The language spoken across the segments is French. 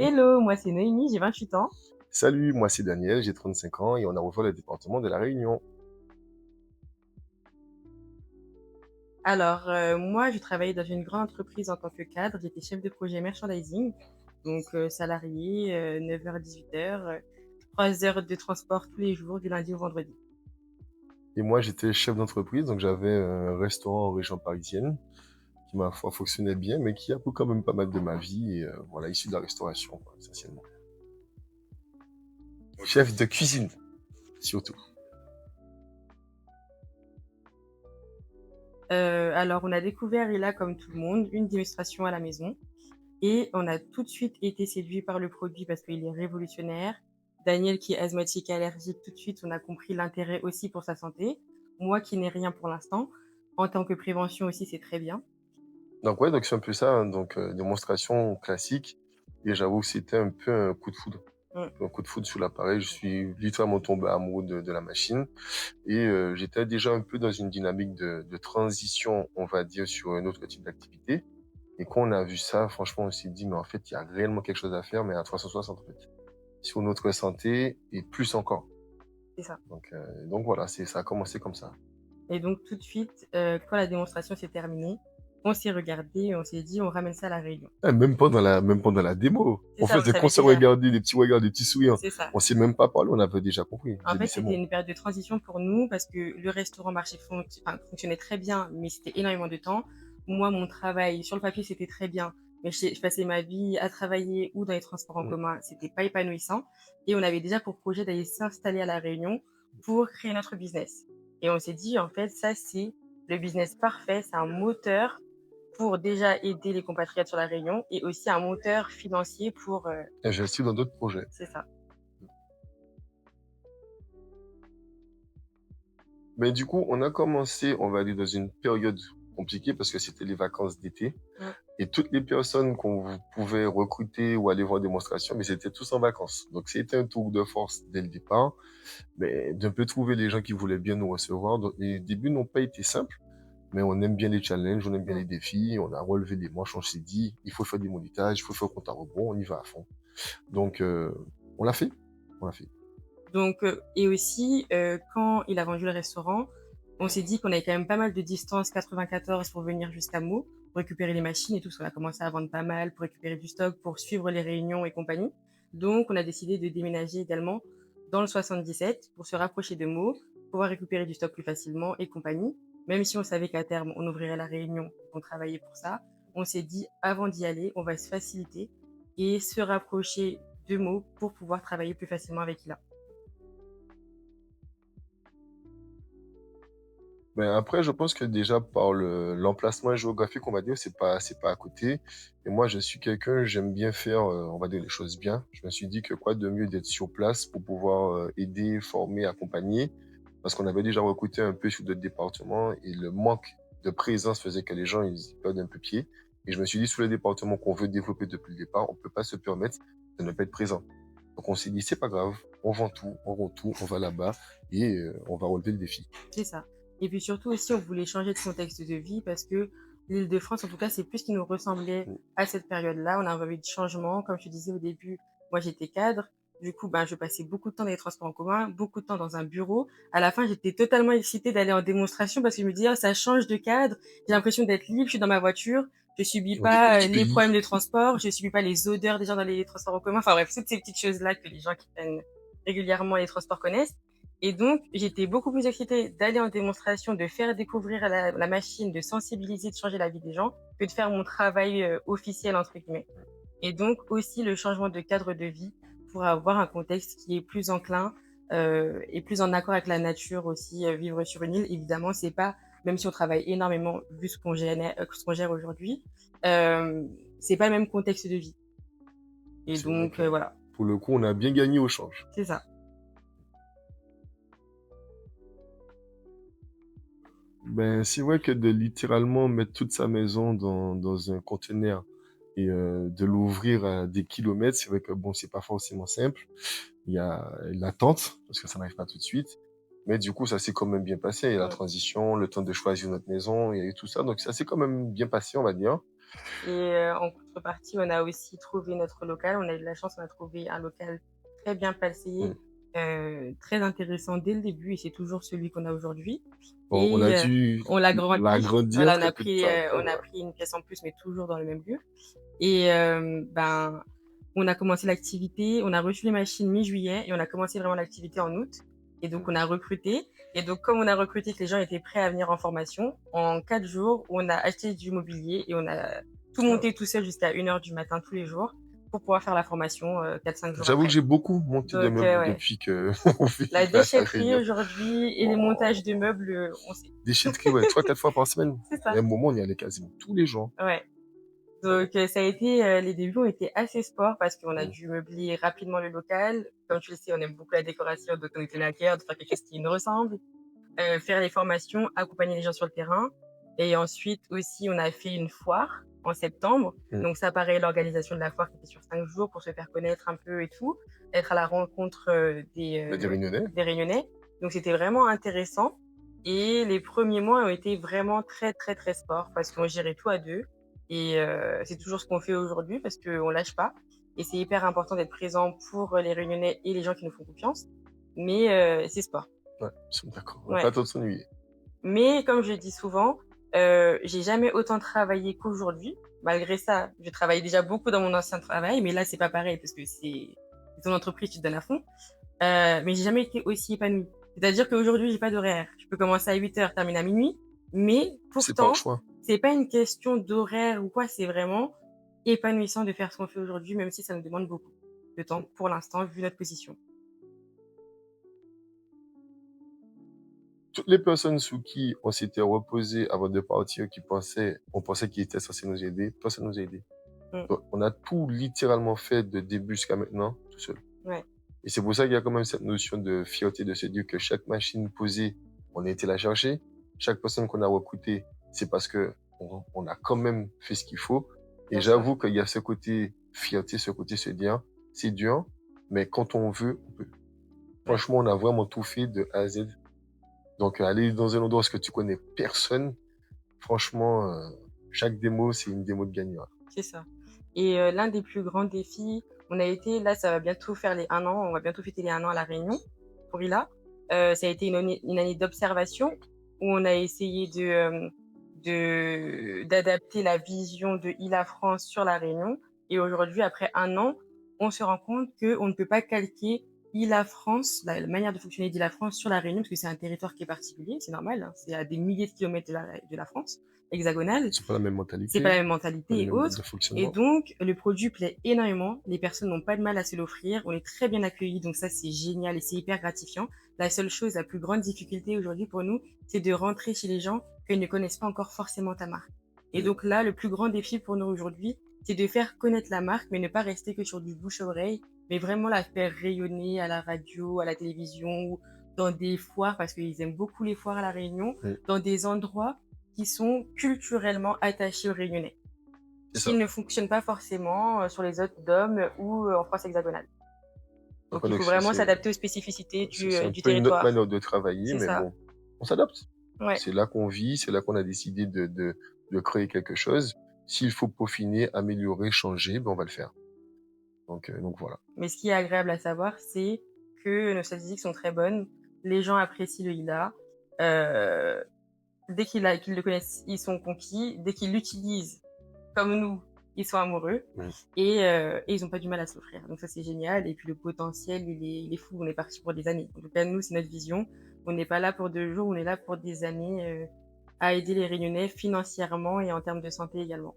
Hello, moi c'est Noémie, j'ai 28 ans. Salut, moi c'est Daniel, j'ai 35 ans et on a rejoint le département de La Réunion. Alors, moi, je travaillais dans une grande entreprise en tant que cadre. J'étais chef de projet merchandising, donc salarié, 9h-18h, 3 heures de transport tous les jours, du lundi au vendredi. Et moi j'étais chef d'entreprise, donc j'avais un restaurant en région parisienne qui, ma foi, fonctionnait bien, mais qui a pris quand même pas mal de ma vie, et voilà, issu de la restauration, quoi, essentiellement. Chef de cuisine, surtout. Alors, on a découvert, et là, comme tout le monde, une démonstration à la maison. Et on a tout de suite été séduit par le produit parce qu'il est révolutionnaire. Daniel, qui est asthmatique et allergique, tout de suite, on a compris l'intérêt aussi pour sa santé. Moi, qui n'ai rien pour l'instant, en tant que prévention aussi, c'est très bien. Donc ouais, donc c'est un peu ça, hein, donc démonstration classique, et j'avoue que c'était un peu un coup de foudre. Mm. Un coup de foudre sur l'appareil, je suis littéralement tombé amoureux de la machine. Et j'étais déjà un peu dans une dynamique de transition, on va dire, sur un autre type d'activité. Et quand on a vu ça, franchement, on s'est dit, mais en fait, il y a réellement quelque chose à faire, mais à 360, en fait. Sur notre santé et plus encore. C'est ça. Donc voilà, ça a commencé comme ça. Et donc tout de suite, quand la démonstration s'est terminée, on s'est regardé et on s'est dit: «On ramène ça à La Réunion». Même pas dans la démo. C'est En ça, fait, on c'est qu'on savait s'est déjà. regardé, des petits regards, des petits sourires. C'est ça. On s'est même pas parlé, on avait déjà compris. En J'ai dit, fait, c'est c'était bon. une période de transition pour nous parce que le restaurant fonctionnait très bien, mais c'était énormément de temps. Moi, mon travail sur le papier, c'était très bien, mais je passais ma vie à travailler ou dans les transports en Mm. commun, c'était pas épanouissant. Et on avait déjà pour projet d'aller s'installer à La Réunion pour créer notre business. Et on s'est dit, en fait, ça, c'est le business parfait, c'est un moteur pour déjà aider les compatriotes sur La Réunion et aussi un moteur financier pour... Investir dans d'autres projets. c'est ça. Mais du coup, on a commencé, on va dire, dans une période compliquée parce que c'était les vacances d'été. Mm. Et toutes les personnes qu'on pouvait recruter ou aller voir en démonstration, mais c'était tous en vacances. Donc c'était un tour de force dès le départ, mais d'un peu trouver les gens qui voulaient bien nous recevoir. Donc les débuts n'ont pas été simples, mais on aime bien les challenges, on aime bien Mm. les défis, on a relevé les manches, on s'est dit, il faut faire des monitages, il faut faire compte à rebours, on y va à fond. Donc on l'a fait, on l'a fait. Donc, et aussi, quand il a vendu le restaurant, on s'est dit qu'on avait quand même pas mal de distance 94 pour venir jusqu'à Meaux, pour récupérer les machines et tout, parce qu'on a commencé à vendre pas mal, pour récupérer du stock, pour suivre les réunions et compagnie. Donc, on a décidé de déménager également dans le 77 pour se rapprocher de Meaux, pouvoir récupérer du stock plus facilement et compagnie. Même si on savait qu'à terme, on ouvrirait la Réunion, on travaillait pour ça, on s'est dit, avant d'y aller, on va se faciliter et se rapprocher de Meaux pour pouvoir travailler plus facilement avec Ila. Ben après, je pense que déjà par l'emplacement géographique, on va dire, c'est pas à côté. Et moi, je suis quelqu'un, j'aime bien faire, on va dire, les choses bien. Je me suis dit que quoi de mieux d'être sur place pour pouvoir aider, former, accompagner, parce qu'on avait déjà recruté un peu sur d'autres départements et le manque de présence faisait que les gens ils perdent un peu pied. Et je me suis dit, sur les départements qu'on veut développer depuis le départ, on peut pas se permettre de ne pas être présent. Donc on s'est dit, c'est pas grave, on vend tout, on va là-bas et on va relever le défi. C'est ça. Et puis surtout aussi, on voulait changer de contexte de vie parce que l'Île-de-France, en tout cas, c'est plus ce qui nous ressemblait à cette période-là. On a envie de changement. Comme je te disais au début, moi, j'étais cadre. Du coup, ben, je passais beaucoup de temps dans les transports en commun, beaucoup de temps dans un bureau. À la fin, j'étais totalement excitée d'aller en démonstration parce que je me disais, oh, ça change de cadre. J'ai l'impression d'être libre. Je suis dans ma voiture. Je subis On découvre pas du les pays. problèmes de transport. Je subis pas les odeurs des gens dans les transports en commun. Enfin bref, toutes ces petites choses-là que les gens qui prennent régulièrement les transports connaissent. Et donc, j'étais beaucoup plus excitée d'aller en démonstration, de faire découvrir la machine, de sensibiliser, de changer la vie des gens, que de faire mon travail officiel, entre guillemets. Et donc, aussi le changement de cadre de vie pour avoir un contexte qui est plus enclin et plus en accord avec la nature aussi. Vivre sur une île, évidemment, c'est pas, même si on travaille énormément, vu ce qu'on gère aujourd'hui, euh, c'est pas le même contexte de vie. Et C'est vrai donc, que voilà, pour le coup, on a bien gagné au change. c'est ça. Ben, c'est vrai que de littéralement mettre toute sa maison dans un conteneur et de l'ouvrir à des kilomètres, c'est vrai que bon, c'est pas forcément simple. Il y a l'attente, parce que ça n'arrive pas tout de suite. Mais du coup, ça s'est quand même bien passé. Il y a la transition, le temps de choisir notre maison, il y a eu tout ça. Donc ça s'est quand même bien passé, on va dire. Et en contrepartie, on a aussi trouvé notre local. On a eu de la chance, on a trouvé un local très bien Mmh. placé, très intéressant dès le début et c'est toujours celui qu'on a aujourd'hui On et a dû on l'a grandi. l'agrandir Voilà, très peu de temps après, on a voilà. pris une pièce en plus, mais toujours dans le même lieu et ben, on a commencé l'activité, on a reçu les machines mi-juillet et on a commencé vraiment l'activité en août et donc Mmh. on a recruté et donc comme on a recruté que les gens étaient prêts à venir en formation, en 4 jours, on a acheté du mobilier et on a tout Ah, monté tout seul jusqu'à 1 heure du matin tous les jours pour pouvoir faire la formation, 4-5 jours j'avoue que après. j'ai beaucoup monté de Donc meubles ouais, depuis que on fait la la déchetterie réunion. aujourd'hui et les montages Oh, de meubles, on sait. déchetterie, ouais, 3-4 fois par semaine. C'est Il y a ça, un moment, on y allait quasiment tous les jours. ouais. Donc ça a été, les débuts ont été assez sport parce qu'on a Mmh. dû meubler rapidement le local. Comme tu le sais, on aime beaucoup la décoration, donc on était à cœur de faire quelque chose qui nous ressemble, faire les formations, accompagner les gens sur le terrain et ensuite aussi on a fait une foire en septembre. Mmh. Donc ça, pareil, l'organisation de la foire qui était sur 5 jours pour se faire connaître un peu et tout, être à la rencontre, Bah, des Réunionnais. des Réunionnais. Donc c'était vraiment intéressant et les premiers mois ont été vraiment très, très, très sport parce qu'on gérait tout à 2 et c'est toujours ce qu'on fait aujourd'hui parce qu'on lâche pas et c'est hyper important d'être présent pour, les Réunionnais et les gens qui nous font confiance, mais c'est sport. Ouais, nous sommes d'accord. On va pas Ouais. attendre de s'ennuyer. Mais comme je dis souvent, j'ai jamais autant travaillé qu'aujourd'hui. Malgré ça, je travaillais déjà beaucoup dans mon ancien travail, mais là, c'est pas pareil parce que c'est ton entreprise, tu te donnes à fond. Mais j'ai jamais été aussi épanouie. C'est-à-dire qu'aujourd'hui, j'ai pas d'horaire. Je peux commencer à 8 heures, terminer à minuit, mais C'est pas un pourtant, choix. c'est pas une question d'horaire ou quoi, c'est vraiment épanouissant de faire ce qu'on fait aujourd'hui, même si ça nous demande beaucoup de temps pour l'instant, vu notre position. Toutes les personnes sous qui on s'était reposé avant de partir, on pensait qu'ils étaient censés nous aider, personne nous a aidés. Mmh. Donc, on a tout littéralement fait de début jusqu'à maintenant, tout seul. Ouais, Et c'est pour ça qu'il y a quand même cette notion de fierté de se dire que chaque machine posée, on a été la chercher. Chaque personne qu'on a recrutée, c'est parce que on a quand même fait ce qu'il faut. Et bien sûr. j'avoue qu'il y a ce côté fierté, ce côté se dire, c'est dur, mais quand on veut, on peut. Ouais, Franchement, on a vraiment tout fait de A à Z. Donc, aller dans un endroit où tu connais personne, franchement, chaque démo, c'est une démo de gagnant. c'est ça. Et l'un des plus grands défis, on a été là, ça va bientôt faire les 1 an, on va bientôt fêter les 1 an à La Réunion pour ILA. Ça a été une année d'observation où on a essayé d'adapter la vision de ILA France sur La Réunion et aujourd'hui, après 1 an, on se rend compte qu'on ne peut pas calquer ILA France, la manière de fonctionner d'ILA France sur La Réunion parce que c'est un territoire qui est particulier, c'est normal, hein, c'est à des milliers de kilomètres de la France hexagonale. C'est pas la même C'est pas mentalité, la même pas mentalité le et même mode de autres et fonctionnement. donc le produit plaît énormément. Les personnes n'ont pas de mal à se l'offrir. On est très bien accueillis, donc ça, c'est génial et c'est hyper gratifiant. La seule chose, la plus grande difficulté aujourd'hui pour nous, c'est de rentrer chez les gens qu'ils ne connaissent pas encore forcément ta marque. Et Mm. donc là, le plus grand défi pour nous aujourd'hui, c'est de faire connaître la marque, mais ne pas rester que sur du bouche à oreille, mais vraiment la faire rayonner à la radio, à la télévision ou dans des foires, parce qu'ils aiment beaucoup les foires à La Réunion, Mm. dans des endroits qui sont culturellement attachés aux Réunionnais, C'est ce qui ça. ne fonctionne pas forcément sur les autres DOM ou en France hexagonale. Donc il Donc, faut vraiment s'adapter aux spécificités c'est un du peu une autre territoire. manière de travailler, C'est mais ça. bon, on s'adapte. Ouais. C'est là qu'on vit, c'est là qu'on a décidé de créer quelque chose. S'il faut peaufiner, améliorer, changer, ben on va le faire. Donc voilà. Mais ce qui est agréable à savoir, c'est que nos statistiques sont très bonnes. Les gens apprécient le ILA. Euh, dès qu'ils le connaissent, ils sont conquis. Dès qu'ils l'utilisent, comme nous, ils sont amoureux Mm. et ils ont pas du mal à s'offrir. Donc ça, c'est génial. Et puis le potentiel, il est fou. On est parti pour des années. En tout cas, nous, c'est notre vision. On n'est pas là pour 2 jours, on est là pour des années à aider les Réunionnais financièrement et en termes de santé également.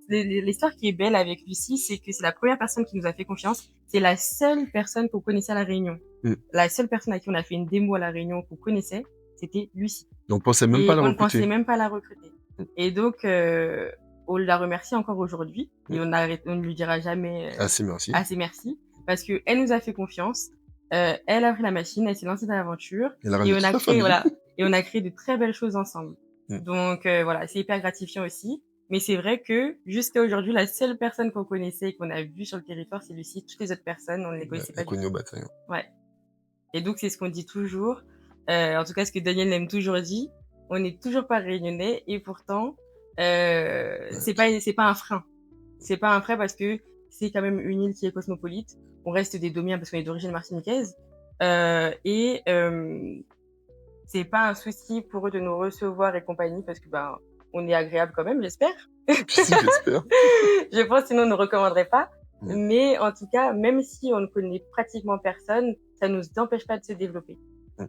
L'histoire qui est belle avec Lucie, c'est que c'est la première personne qui nous a fait confiance. C'est la seule personne qu'on connaissait à La Réunion. Mm. La seule personne à qui on a fait une démo à La Réunion qu'on connaissait, c'était Lucie. Donc, pensez même pas Et à la on ne pensait recruter. même pas la recruter. Mm. Et donc, on la remercie encore aujourd'hui. Mm. Et on ne lui dira jamais Assez merci. assez merci. Parce qu'elle nous a fait confiance. Elle a pris la machine, elle s'est lancée dans l'aventure. Elle a Et ramené on toute a la créé, famille. voilà, et on a créé de très belles choses ensemble. Mm. Donc, voilà, c'est hyper gratifiant aussi. Mais c'est vrai que jusqu'à aujourd'hui, la seule personne qu'on connaissait et qu'on a vue sur le territoire, c'est Lucie. Toutes les autres personnes, on ne les connaissait pas du Inconnu tout. au bataillon. Ouais. Et donc, c'est ce qu'on dit toujours. En tout cas, ce que Daniel l'aime toujours dit. on n'est toujours pas réunionnais et pourtant, c'est pas un frein. C'est pas un frein parce que c'est quand même une île qui est cosmopolite. On reste des Domiens parce qu'on est d'origine martiniquaise, et c'est pas un souci pour eux de nous recevoir et compagnie parce que, ben, on est agréable quand même, j'espère. J'espère. Je pense sinon on ne recommanderait pas. Mm. Mais en tout cas, même si on ne connaît pratiquement personne, ça nous empêche pas de se développer. Mm.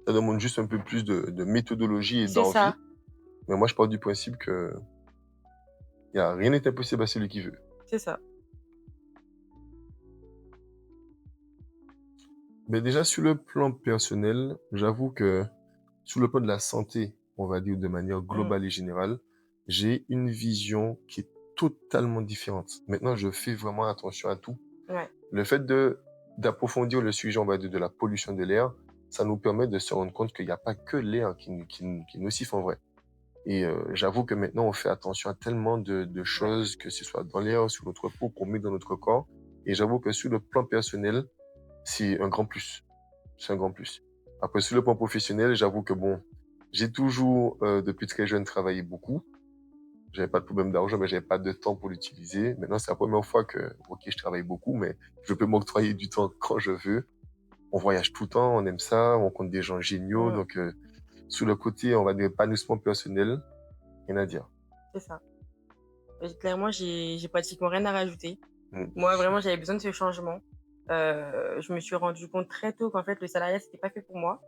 Ça demande juste un peu plus de méthodologie et C'est d'envie. ça, Mais moi, je pars du principe que rien n'est impossible à celui qui veut. c'est ça. Mais déjà, sur le plan personnel, j'avoue que sur le plan de la santé, on va dire de manière Mmh. globale et générale, j'ai une vision qui est totalement différente. Maintenant, je fais vraiment attention à tout. Ouais, Le fait d'approfondir le sujet, on va dire, de la pollution de l'air, ça nous permet de se rendre compte qu'il n'y a pas que l'air qui est nocif en vrai. Et j'avoue que maintenant, on fait attention à tellement de ouais, choses, que ce soit dans l'air, sur notre peau, qu'on met dans notre corps. Et j'avoue que sur le plan personnel, c'est un grand plus. C'est un grand plus. Après, sur le plan professionnel, j'avoue que bon, j'ai toujours, depuis très jeune, travaillé beaucoup. J'avais pas de problème d'argent, mais j'avais pas de temps pour l'utiliser. Maintenant, c'est la première fois que, ok, je travaille beaucoup, mais je peux m'octroyer du temps quand je veux. On voyage tout le temps, on aime ça, on rencontre des gens géniaux. mmh, Donc, sous le côté, on va dire, épanouissement personnel, rien à dire. c'est ça. Clairement, j'ai pratiquement rien à rajouter. Mm. Moi, vraiment, j'avais besoin de ce changement. Je me suis rendu compte très tôt qu'en fait, le salariat, c'était pas fait pour moi.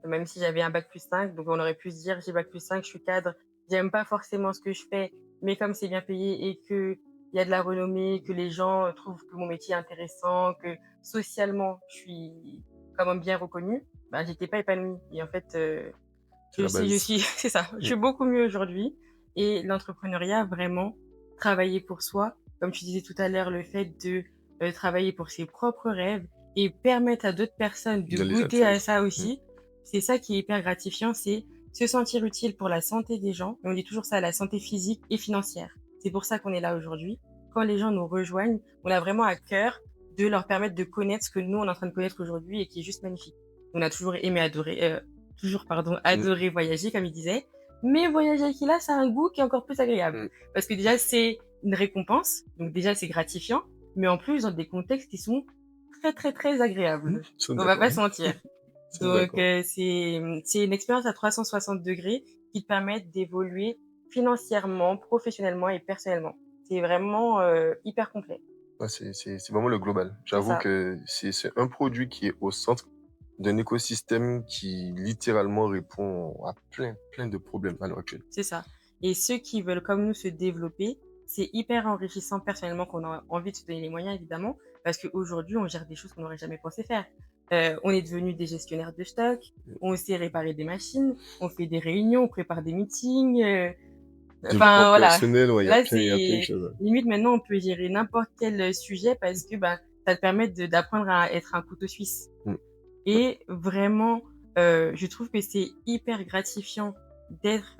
Même si j'avais un bac+5, donc on aurait pu se dire: «J'ai bac+5, je suis cadre, j'aime pas forcément ce que je fais, mais comme c'est bien payé et qu'il y a de la renommée, que les gens, trouvent que mon métier est intéressant, que socialement, je suis quand même bien reconnue», bah, j'étais pas épanouie et en fait, C'est la je base. suis c'est ça, je Mm. suis beaucoup mieux aujourd'hui et l'entrepreneuriat, vraiment, travailler pour soi, comme tu disais tout à l'heure, le fait de, travailler pour ses propres rêves et permettre à d'autres personnes de De les goûter à atteindre. ça Mm. aussi, c'est ça qui est hyper gratifiant, c'est se sentir utile pour la santé des gens et on dit toujours ça, la santé physique et financière. C'est pour ça qu'on est là aujourd'hui. Quand les gens nous rejoignent, on a vraiment à cœur de leur permettre de connaître ce que nous, on est en train de connaître aujourd'hui et qui est juste magnifique. On a toujours aimé adorer, toujours, pardon, Mm. adorer voyager, comme il disait. Mais voyager avec Ila, ça a un goût qui est encore plus agréable. Mm. Parce que déjà, c'est une récompense. Donc déjà, c'est gratifiant. Mais en plus, dans des contextes qui sont très, très, très Mm. agréables. Ils sont On va d'accord. pas se mentir. Ils sont Donc, d'accord. c'est une expérience à 360 degrés qui te permet d'évoluer financièrement, professionnellement et personnellement. C'est vraiment hyper complet. Ouais, c'est vraiment le global. C'est J'avoue ça. que c'est un produit qui est au centre d'un écosystème qui littéralement répond à plein de problèmes à l'heure actuelle. C'est ça. Et ceux qui veulent, comme nous, se développer, c'est hyper enrichissant personnellement qu'on a envie de se donner les moyens, évidemment, parce qu'aujourd'hui, on gère des choses qu'on n'aurait jamais pensé faire. On est devenus des gestionnaires de stock, on sait réparer des machines, on fait des réunions, on prépare des meetings. Développement Enfin, voilà. personnel, ouais, Là, il y a plein de c'est choses. Ouais. limite maintenant, on peut gérer n'importe quel sujet parce que bah, ça te permet d'apprendre à être un couteau suisse. Mm. Ouais. Et vraiment, je trouve que c'est hyper gratifiant d'être,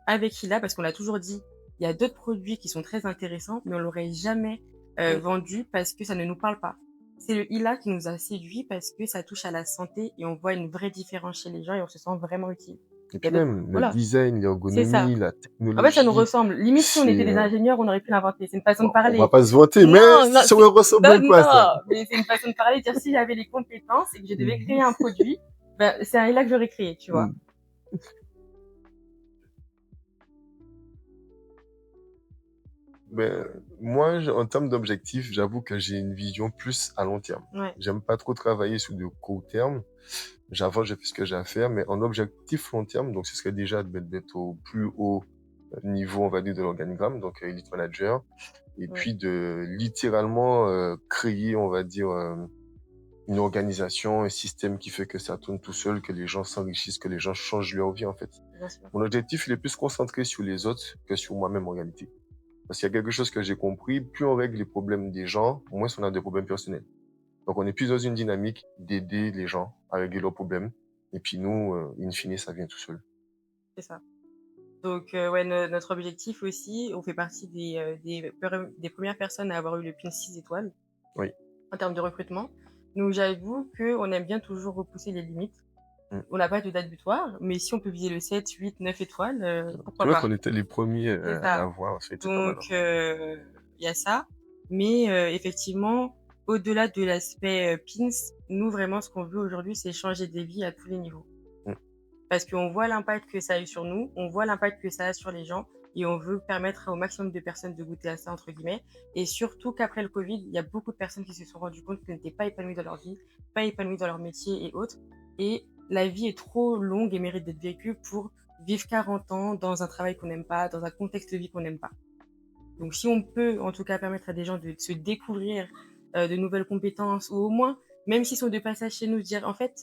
avec Ila parce qu'on l'a toujours dit, il y a d'autres produits qui sont très intéressants, mais on l'aurait jamais, Mm. vendu parce que ça ne nous parle pas. C'est le Ila qui nous a séduits parce que ça touche à la santé et on voit une vraie différence chez les gens et on se sent vraiment utile. Et Il y a puis d'autres même le voilà, design, c'est ça. l'ergonomie, la En fait, ça nous technologie, ressemble. Limite, si on était c'est des ingénieurs, on aurait pu l'inventer. C'est une façon de bon, on va parler. pas se vanter, mais Non, non, ça me ressemble non, un peu à ça. non, mais c'est une façon de parler, dire si j'avais les compétences et que je devais créer Mhm. un produit, ben, c'est un là que j'aurais créé, tu vois. Mm. Ben, moi, en termes d'objectifs, j'avoue que j'ai une vision plus à long terme. Ouais, J'aime pas trop travailler sur de court terme. J'avance, je fais ce que j'ai à faire, mais en objectif long terme, donc ce serait déjà d'être au plus haut niveau, on va dire, de l'organigramme, donc Elite Manager, et ouais, puis de littéralement créer, on va dire, une organisation, un système qui fait que ça tourne tout seul, que les gens s'enrichissent, que les gens changent leur vie, en fait. bien sûr. Mon objectif, il est plus concentré sur les autres que sur moi-même en réalité. Parce qu'il y a quelque chose que j'ai compris, plus on règle les problèmes des gens, moins on a des problèmes personnels. Donc on est plus dans une dynamique d'aider les gens à régler leurs problèmes. Et puis nous, in fine, ça vient tout seul. C'est ça. Donc, ouais, notre objectif aussi, on fait partie des premières personnes à avoir eu le PIN 6 étoiles Oui. en termes de recrutement. Donc, j'avoue qu'on aime bien toujours repousser les limites. Mmh. On n'a pas de date butoir, mais si on peut viser le 7, 8, 9 étoiles, C'est pourquoi vrai pas? qu'on était les premiers C'est à ça. l'avoir, c'était pas mal, Donc hein. il y a ça, mais effectivement, au-delà de l'aspect, pins, nous vraiment ce qu'on veut aujourd'hui, c'est changer des vies à tous les niveaux. Mmh. Parce qu'on voit l'impact que ça a eu sur nous, on voit l'impact que ça a sur les gens et on veut permettre au maximum de personnes de «goûter à ça» entre guillemets et surtout qu'après le covid, il y a beaucoup de personnes qui se sont rendues compte qu'elles n'étaient pas épanouies dans leur vie, pas épanouies dans leur métier et autres et la vie est trop longue et mérite d'être vécue pour vivre 40 ans dans un travail qu'on n'aime pas, dans un contexte de vie qu'on n'aime pas. Donc si on peut, en tout cas, permettre à des gens de se découvrir, de nouvelles compétences ou au moins, même s'ils sont de passage chez nous, se dire: «En fait,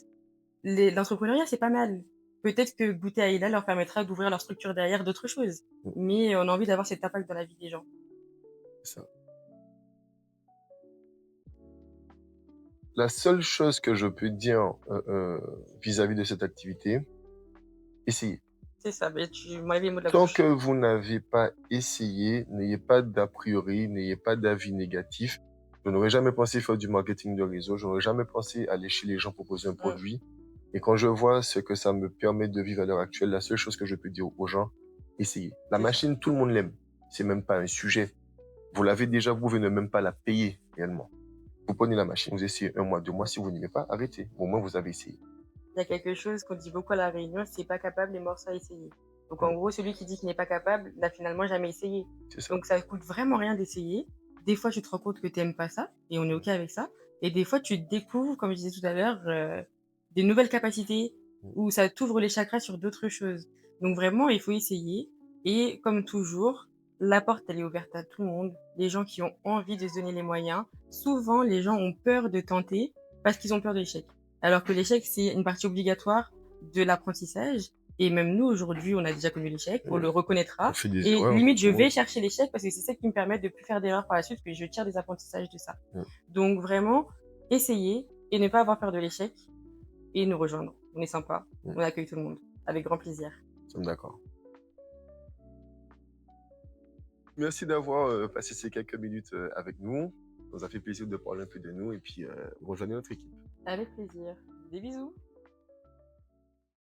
l'entrepreneuriat, c'est pas mal». Peut-être que goûter à Ela leur permettra d'ouvrir leur structure derrière d'autres choses. Mmh. Mais on a envie d'avoir cet impact dans la vie des gens. C'est ça. La seule chose que je peux dire, vis-à-vis de cette activité, essayez. C'est ça, beh, tu m'enlèves les mots de la Tant que bouche. vous n'avez pas essayé, n'ayez pas d'a priori, n'ayez pas d'avis négatif. Je n'aurais jamais pensé faire du marketing de réseau, j'aurais jamais pensé aller chez les gens proposer un Mmh, produit. Et quand je vois ce que ça me permet de vivre à l'heure actuelle, la seule chose que je peux dire aux gens, essayez. La c'est ça. machine, tout le monde l'aime. C'est même pas un sujet. Vous l'avez déjà, vous venez même pas la payer réellement. Vous prenez la machine, vous essayez un mois, 2 mois. Si vous n'aimez pas, arrêtez. Au moins, vous avez essayé. Il y a quelque chose qu'on dit beaucoup à La Réunion, c'est pas capable est mort sans essayer. Donc Mmh, en gros, celui qui dit qu'il n'est pas capable n'a finalement jamais essayé. c'est ça. Donc ça coûte vraiment rien d'essayer. Des fois, tu te rends compte que tu aimes pas ça et on est OK avec ça et des fois, tu découvres, comme je disais tout à l'heure, des nouvelles capacités Mmh, où ça t'ouvre les chakras sur d'autres choses. Donc vraiment, il faut essayer et comme toujours, la porte, elle est ouverte à tout le monde. Les gens qui ont envie de se donner les moyens. Souvent, les gens ont peur de tenter parce qu'ils ont peur de l'échec. Alors que l'échec, c'est une partie obligatoire de l'apprentissage et même nous, aujourd'hui, on a déjà connu l'échec, on mmh. le On reconnaîtra fait des et erreurs, limite, je tout le monde. vais chercher l'échec parce que c'est ça qui me permet de plus faire d'erreurs par la suite, que je tire des apprentissages de ça. Mmh, Donc vraiment, essayer et ne pas avoir peur de l'échec et nous rejoindre. On est sympa, mmh. on accueille tout le monde avec grand plaisir. Nous sommes d'accord. Merci d'avoir, passé ces quelques minutes, avec nous. Ça nous a fait plaisir de parler un peu de nous et puis, rejoignez notre équipe. Avec plaisir. Des bisous.